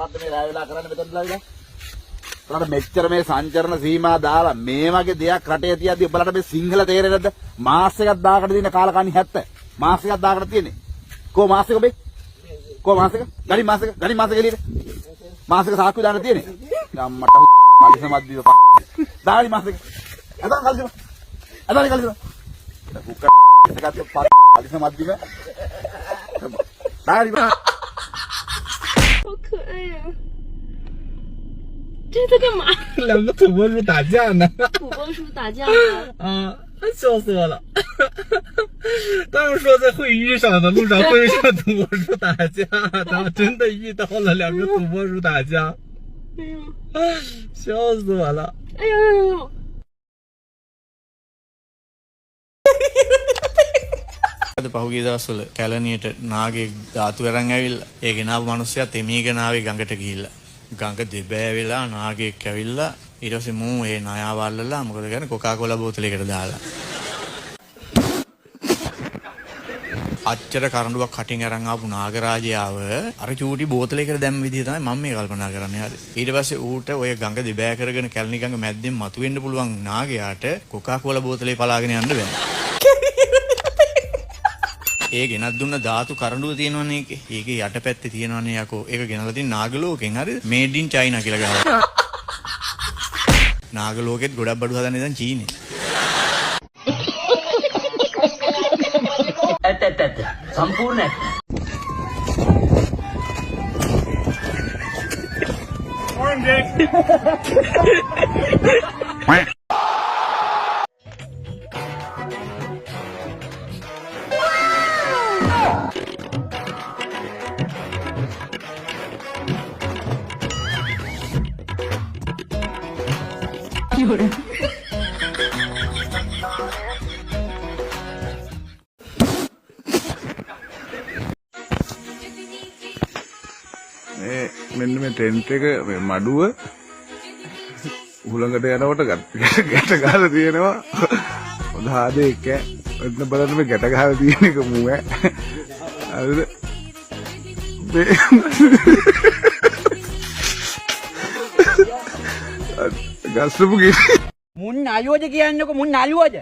මොකද්ද මේ රැය වෙලා කරන්නේ මෙතනලා ඉතින්? ඔයාලට මෙච්චර මේ සංචරණ සීමා දාලා මේ වගේ දෙයක් රටේ තියද්දි ඔයාලට මේ සිංහල තේරෙන්නේ නැද්ද? මාස් එකක් දාකට දින කාලකණි 70. මාස් එකක් දාකට තියෙන්නේ. කො මාස් එක ඔබේ? කො මාස් එක? ගනි මාස් එක. ගනි මාස් එක එළියට. මාස් එක සාක්කුව දාන්න තියෙන්නේ. අම්මට කලිස මද්දිව දානි මාස් එක. අදන් කලිස. අදන් කලිස. කුක්ක එකත් කලිස මද්දිව. දානි 好可爱呀、这是在干嘛？两个土拨鼠打架呢。土拨鼠打架呢？啊，笑死我了！他们说在会议上的路上会上土拨鼠打架，他们真的遇到了两个土拨鼠打架，哎呦，笑死我了！哎呦哎呦！ අද පහුගිය දවස්වල කැලණියට නාගයෙක් ධාතු අරන් ඇවිල්ලා ඒ ගෙනාවු මිනිස්සයා තෙමීගෙන ආවේ ගඟට ගිහිල්ලා ගඟ දෙබෑ වෙලා නාගයෙක් ඇවිල්ලා ඊට පස්සේ මූ ඒ නයාව අල්ලලා මොකද කරන්නේ කොකාකෝලා බෝතලයකට දාලා අච්චර කරඬුවක් කටින් අරන් ආපු නාගරාජයාව අර චූටි බෝතලයකට දැම්ම විදිහ තමයි මම මේ කල්පනා කරන්නේ හරි ඊට පස්සේ ඌට ඔය ගඟ දෙබෑ කරගෙන කැලණි ගඟ මැද්දෙන් මතුවෙන්න පුළුවන් නාගයාට කොකාකෝලා බෝතලේ පලාගෙන යන්න බෑ ඒ ගෙනත් දුන්න ධාතු කරඬුව තියෙනවනේ ඒකේ. ඒකේ යටපැත්තේ තියෙනවනේ යකෝ. ඒක ගෙනලා තියෙන නාගලෝකෙන් හරි මේඩ් ඉන් චයිනා කියලා ගහලා. නාගලෝකෙත් ගොඩක් බඩු හදන්නේ දැන් චීනේ. ඇත්ත. සම්පූර්ණ ඇත්ත. මෙන්න මේ ටෙන්ට් එක මේ මඩුව උහුලඟට යනකොට ගැට ගහලා තියෙනවා හොඳ ආදේක ඔන්න බලන්න මේ ගැට ගහලා තියෙන එක මූ හරිද ගස්සපු ගේ මුන් නළුවද කියන්නකො මුන් නළුවද